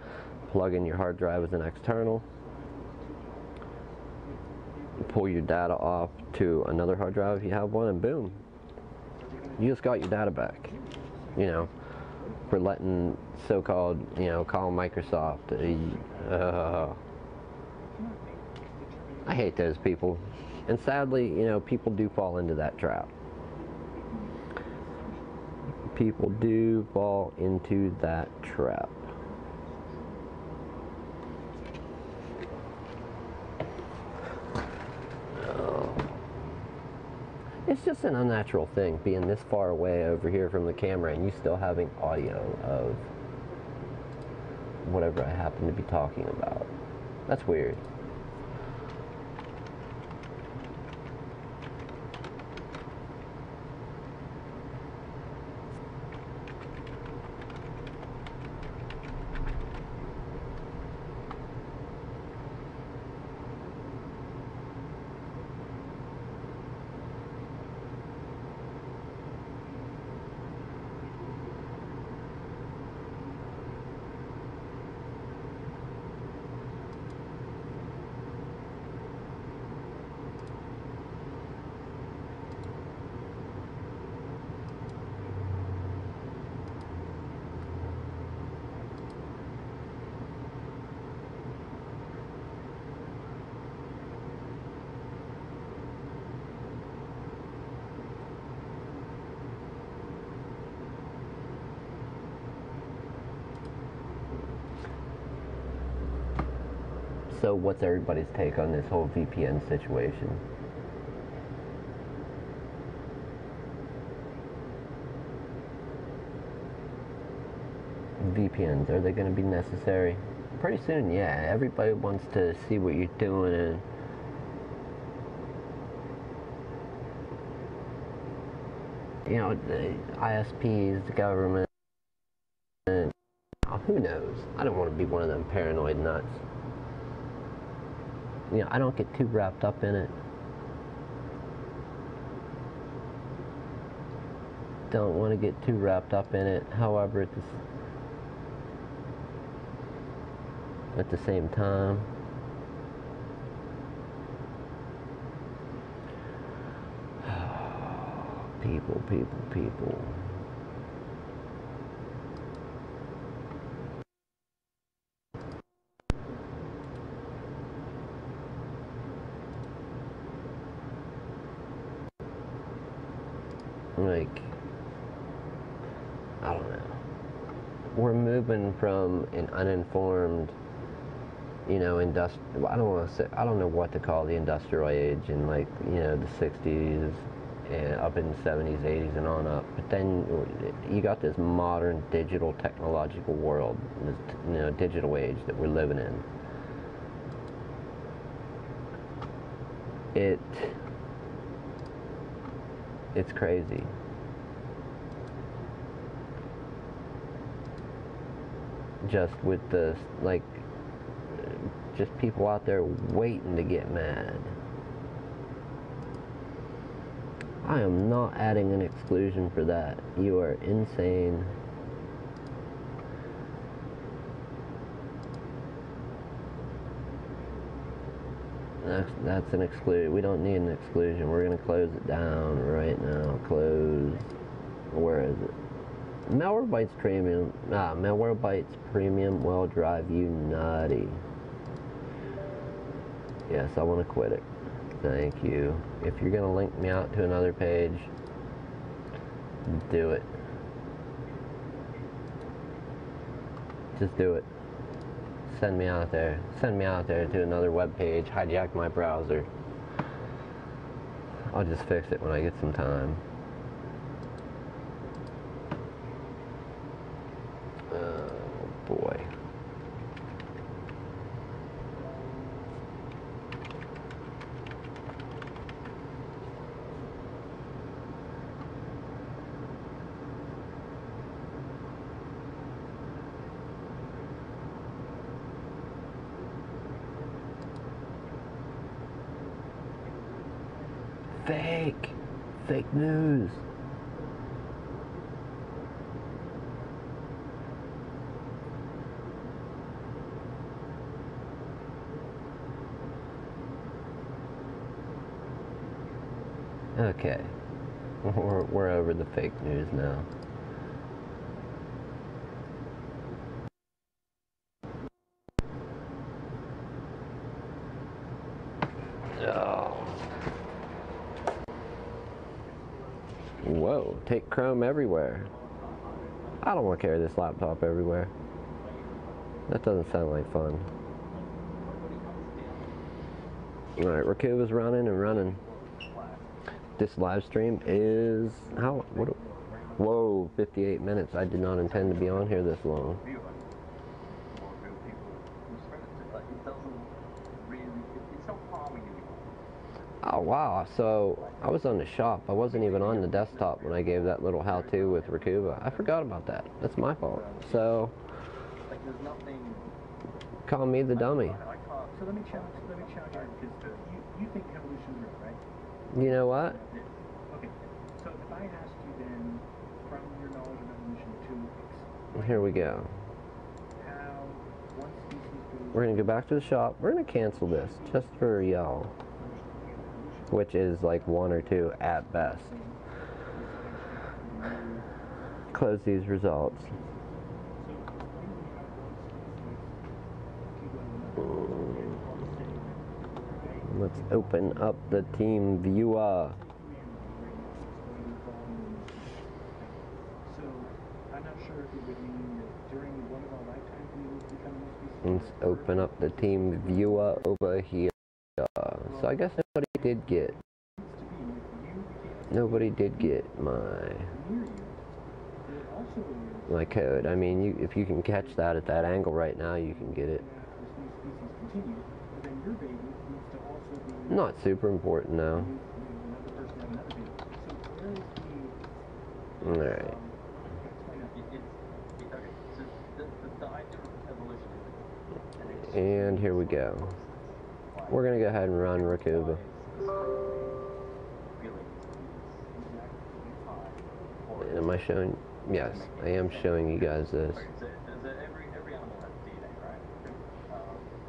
Plug in your hard drive as an external, pull your data off to another hard drive if you have one, and boom, you just got your data back. You know, for letting so-called, you know, call Microsoft. I hate those people. And sadly, you know, people do fall into that trap. People do fall into that trap. It's just an unnatural thing, being this far away over here from the camera and you still having audio of whatever I happen to be talking about. That's weird. So what's everybody's take on this whole VPN situation? VPNs, are they going to be necessary? Pretty soon, yeah. Everybody wants to see what you're doing, and you know, the ISPs, the government, and who knows? I don't want to be one of them paranoid nuts. You know, I don't get too wrapped up in it. Don't want to get too wrapped up in it. However, at the same time, people. Like, I don't know. We're moving from an uninformed, you know, I don't know what to call the industrial age in, like, you know, the 60s and up in the 70s, 80s and on up. But then you got this modern digital technological world, this, you know, digital age that we're living in. It's crazy. Just with the, like, just people out there waiting to get mad. I am not adding an exclusion for that. You are insane. That's an exclusion. We don't need an exclusion. We're going to close it down right now. Close. Where is it? Malwarebytes Premium. Malwarebytes Premium will drive you nutty. Yes, I want to quit it. Thank you. If you're going to link me out to another page, Do it. Just do it. Send me out there. Send me out there to another web page. Hijack my browser. I'll just fix it when I get some time. Oh boy. Fake news. Okay, we're over the fake news now. Oh. Whoa, take Chrome everywhere. I don't want to carry this laptop everywhere. That doesn't sound like fun. Alright, Rakuba's running and running. This live stream is, whoa, 58 minutes. I did not intend to be on here this long. Oh wow, so I was on the shop. I wasn't even on the desktop when I gave that little how-to with Rakuba. I forgot about that. That's my fault. So, call me the dummy. So let me challenge you, because you think evolution's real, right? You know what? Okay, so if I asked you then, from your knowledge of evolution, to Here we go. how one species goes... We're gonna go back to the shop. We're gonna cancel this just for y'all, which is like 1 or 2 at best. Close these results. Let's open up the team viewer. So, I'm not sure if it would mean that during one of our lifetimes we will become a new species. Let's open up the team viewer over here. So I guess nobody did get my code. I mean, if you can catch that at that angle right now, you can get it. Not super important now. Alright. And here we go. We're gonna go ahead and run Rakuba. Am I showing? Yes, I am showing you guys this. Every animal has DNA, right?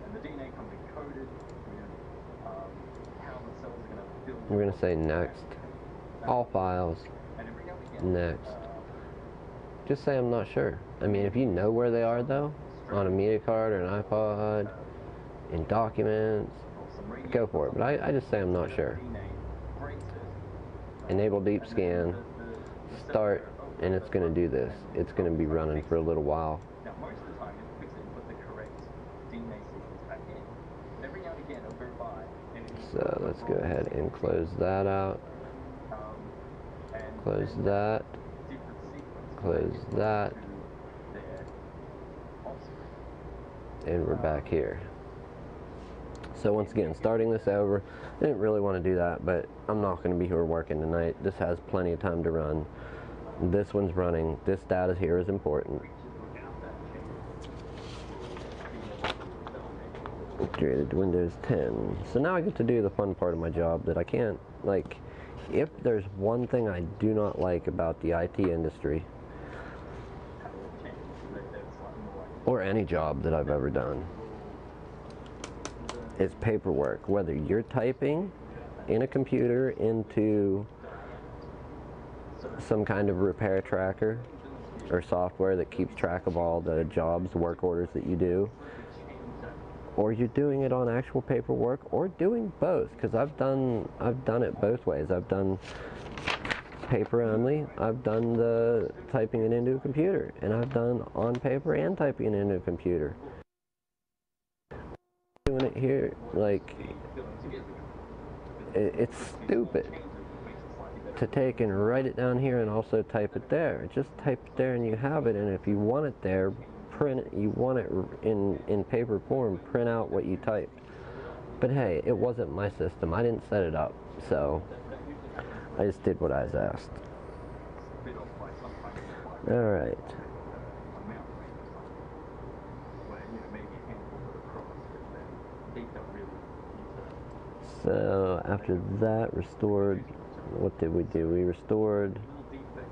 And the DNA comes encoded with how the cells are going to build. We're gonna say next. All files. Next. Just say I'm not sure. I mean, if you know where they are though, on a media card or an iPod, in documents, go for it. But I just say I'm not sure. Enable deep scan. Start, and it's going to do this. It's going to be running for a little while. Now, most of the time, it'll fix it and put the correct DNA sequence back in. Every now and again, it'll go by. So let's go ahead and close that out. Close that. Close that. And we're back here. So once again, starting this over. I didn't really want to do that, but I'm not going to be here working tonight. This has plenty of time to run. This one's running. This data here is important. Created Windows 10. So now I get to do the fun part of my job that I can't, like, if there's one thing I do not like about the IT industry, or any job that I've ever done, it's paperwork. Whether you're typing in a computer into some kind of repair tracker or software that keeps track of all the jobs, work orders that you do, or you're doing it on actual paperwork, or doing both, because I've done it both ways. I've done paper only. I've done the typing it into a computer, and I've done on paper and typing it into a computer. Doing it here, like, it's stupid to take and write it down here and also type it there. Just type it there and you have it, and if you want it there, print it. You want it in paper form, print out what you typed. But hey, it wasn't my system. I didn't set it up, so I just did what I was asked. Alright. So after that, restored, what did we do? We restored,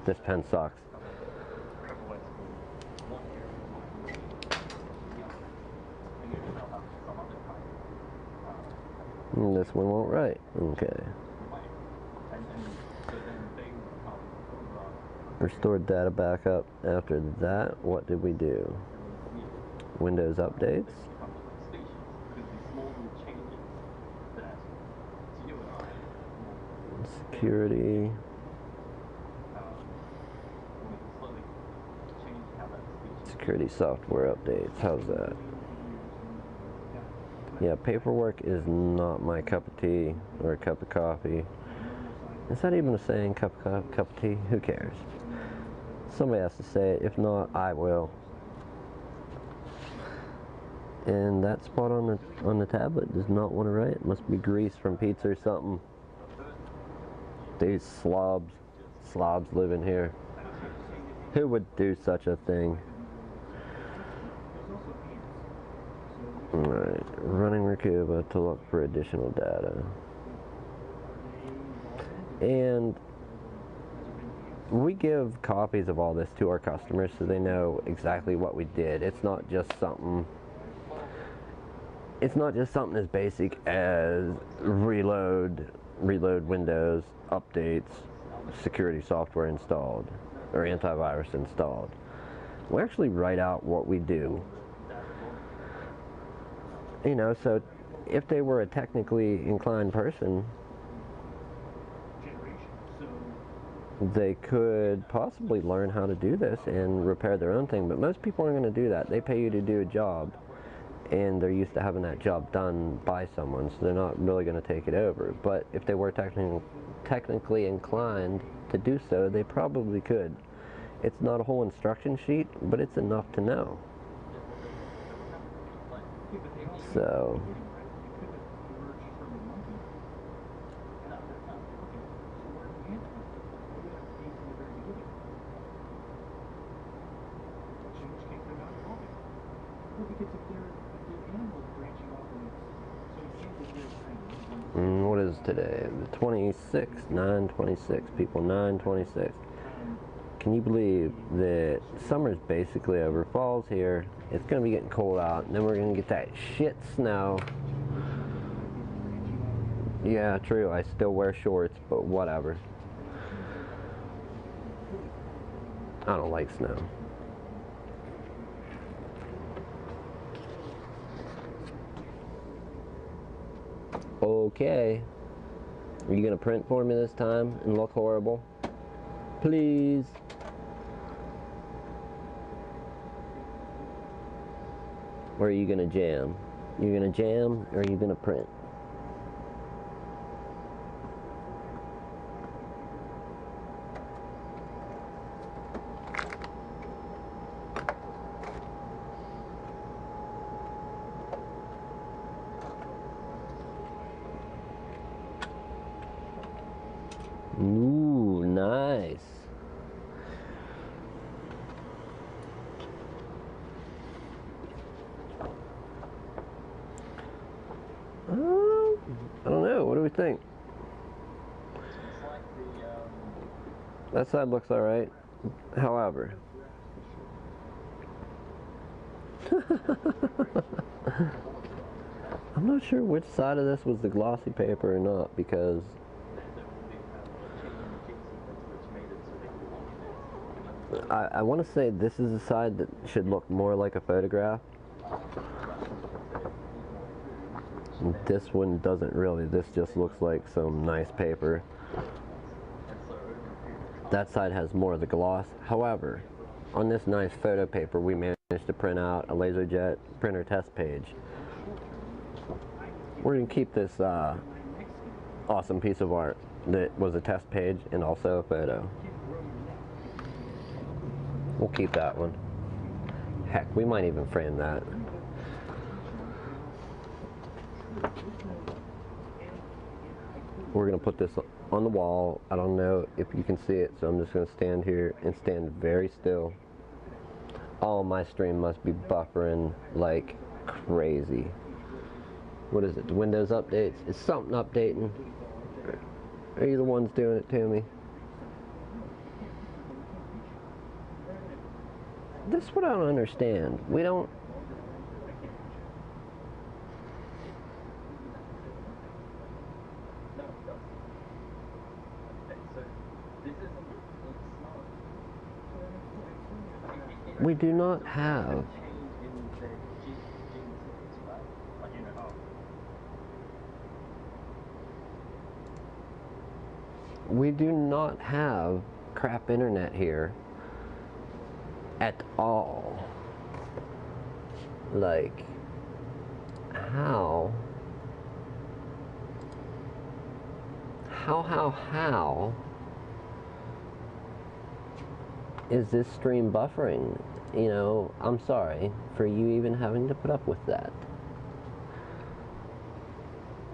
this pen sucks. And this one won't write. Okay. Restored data backup. After that, what did we do? Windows updates. Security. Security software updates. How's that? Yeah, paperwork is not my cup of tea or a cup of coffee. Is that even a saying, cup of tea? Who cares? Somebody has to say it. If not, I will. And that spot on the tablet does not want to write. It must be grease from pizza or something. These slobs live in here. Who would do such a thing? Alright, running Rakuba to look for additional data. And we give copies of all this to our customers so they know exactly what we did. It's not just something as basic as reload Windows, updates, security software installed, or antivirus installed. We actually write out what we do. You know, so if they were a technically inclined person, they could possibly learn how to do this and repair their own thing, but most people aren't going to do that. They pay you to do a job, and they're used to having that job done by someone, so they're not really going to take it over. But if they were technically inclined to do so, they probably could. It's not a whole instruction sheet, but it's enough to know. So what is today? The 26th, 9/26, people, 9/26. Can you believe that summer's basically over? Fall's here. It's going to be getting cold out, and then we're going to get that shit snow. Yeah, true. I still wear shorts, but whatever. I don't like snow. Okay. Are you going to print for me this time and look horrible? Please. Or are you going to jam? You're going to jam, or are you going to print? Ooh, nice. I don't know. What do we think? That side looks alright. However, I'm not sure which side of this was the glossy paper or not, because I want to say this is the side that should look more like a photograph. This one doesn't really. This just looks like some nice paper. That side has more of the gloss. However, on this nice photo paper, we managed to print out a LaserJet printer test page. We're going to keep this awesome piece of art that was a test page and also a photo. We'll keep that one. Heck, we might even frame that. We're going to put this on the wall. I don't know if you can see it, so I'm just going to stand here and stand very still. Oh, my stream must be buffering like crazy. What is it? The Windows updates? Is something updating? Are you the ones doing it to me? This is what I don't understand. We don't... We do not have... We do not have crap internet here at all. Like, how is this stream buffering? You know, I'm sorry for you even having to put up with that.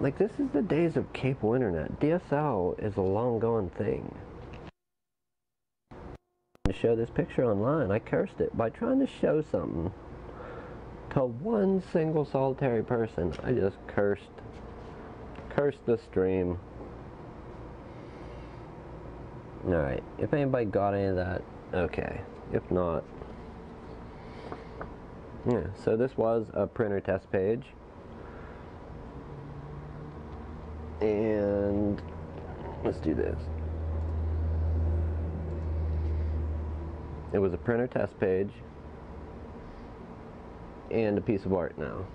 Like, this is the days of cable internet. DSL is a long gone thing. To show this picture online, I cursed it by trying to show something to one single solitary person. I just cursed the stream. Alright, if anybody got any of that, okay. If not, yeah, so this was a printer test page. And let's do this. It was a printer test page and a piece of art now.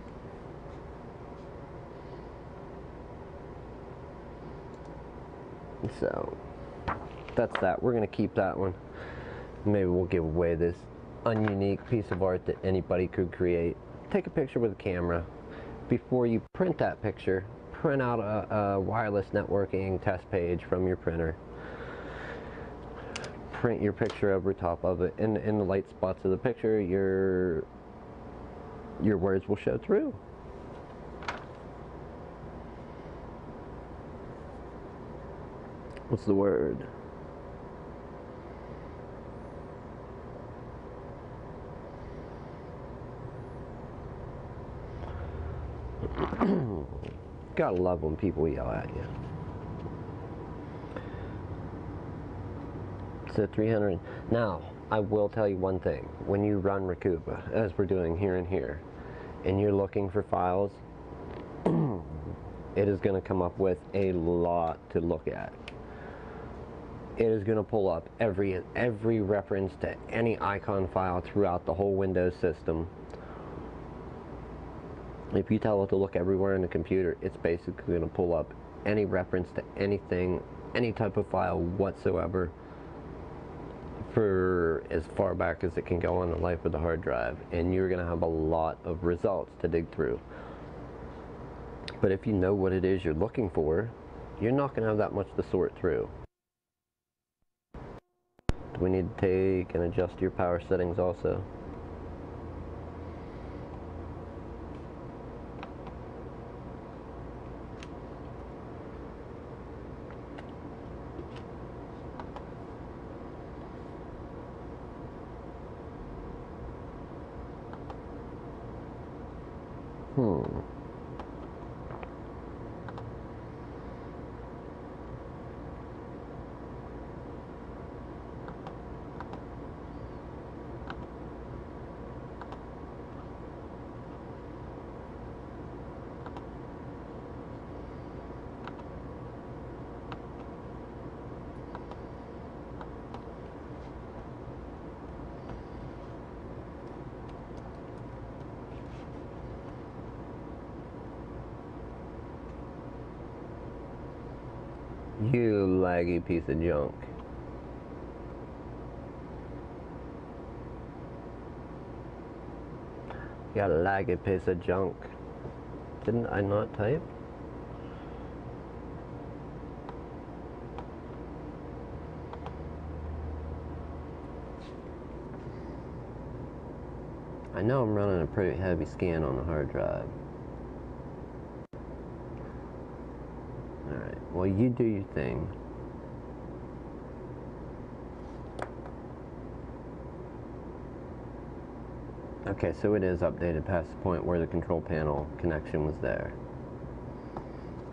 So that's that. We're going to keep that one. Maybe we'll give away this ununique piece of art that anybody could create. Take a picture with a camera. Before you print that picture, print out a wireless networking test page from your printer. Print your picture over top of it. In the light spots of the picture, your words will show through. What's the word? Gotta love when people yell at you. So 300. Now, I will tell you one thing. When you run Recuba, as we're doing here and here, and you're looking for files, it is going to come up with a lot to look at. It is going to pull up every reference to any icon file throughout the whole Windows system. If you tell it to look everywhere in the computer, it's basically going to pull up any reference to anything, any type of file whatsoever, for as far back as it can go on the life of the hard drive, and you're going to have a lot of results to dig through. But if you know what it is you're looking for, you're not going to have that much to sort through. Do we need to take and adjust your power settings also? You laggy piece of junk. got a lagged piece of junk. Didn't I not type? I know I'm running a pretty heavy scan on the hard drive. Alright, well, you do your thing. Okay, so it is updated past the point where the control panel connection was there.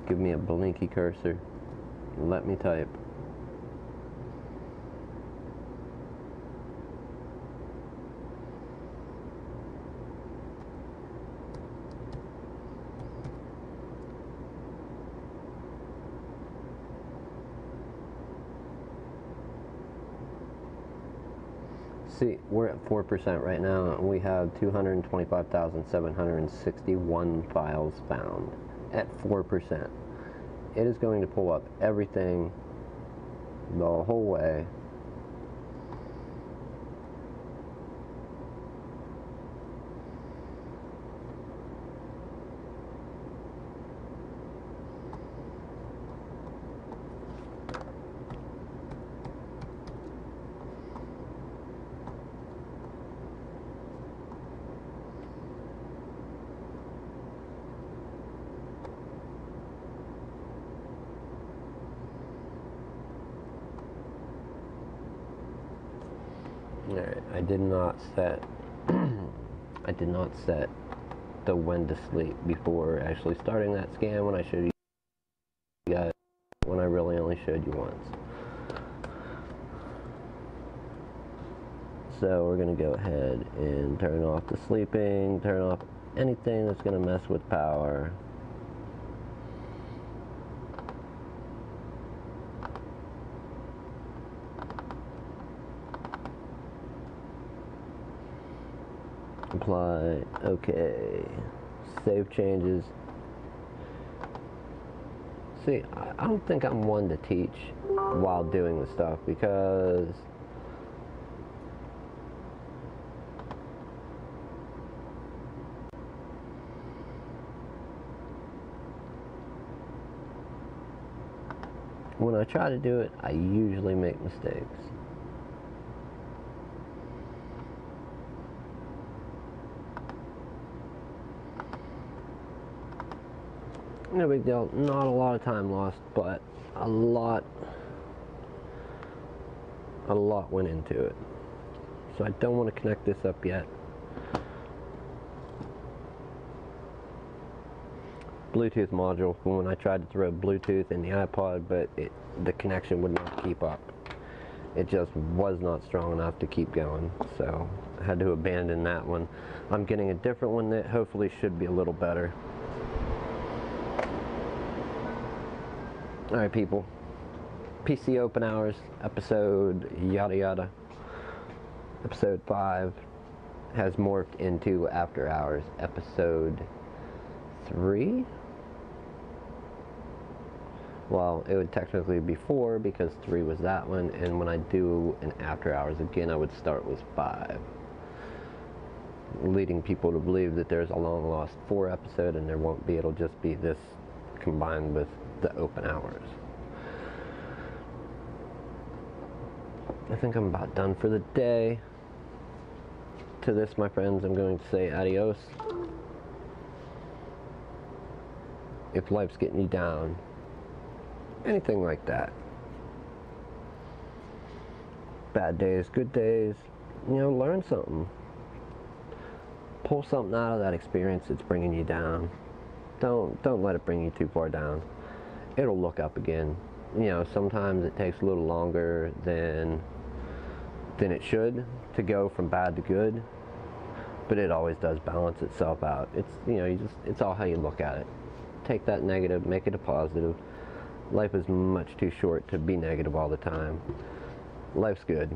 Give me a blinky cursor. Let me type. See, we're at 4% right now, and we have 225,761 files found at 4%. It is going to pull up everything the whole way. Alright, I did not set the when to sleep before actually starting that scan when I showed you guys, when I really only showed you once. So we're going to go ahead and turn off the sleeping, turn off anything that's going to mess with power. Apply, okay, save changes. See, I don't think I'm one to teach while doing the stuff, because when I try to do it, I usually make mistakes. No big deal, not a lot of time lost, but a lot went into it. So I don't want to connect this up yet. Bluetooth module, when I tried to throw Bluetooth in the iPod, but the connection would not keep up. It just was not strong enough to keep going, so I had to abandon that one. I'm getting a different one that hopefully should be a little better. Alright people, PC Open Hours, episode yada yada, episode 5 has morphed into After Hours, episode 3? Well, it would technically be 4 because 3 was that one, and when I do an After Hours again, I would start with 5. Leading people to believe that there's a long lost 4 episode, and there won't be, it'll just be this combined with the Open Hours. I think I'm about done for the day. To this, my friends, I'm going to say adios. If life's getting you down, anything like that, bad days, good days, you know, learn something. Pull something out of that experience that's bringing you down. Don't let it bring you too far down. It'll look up again. You know, sometimes it takes a little longer than it should to go from bad to good, but it always does balance itself out. It's, you know, it's all how you look at it. Take that negative, make it a positive. Life is much too short to be negative all the time. Life's good.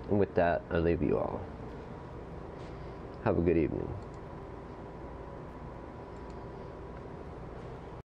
And with that, I leave you all. Have a good evening.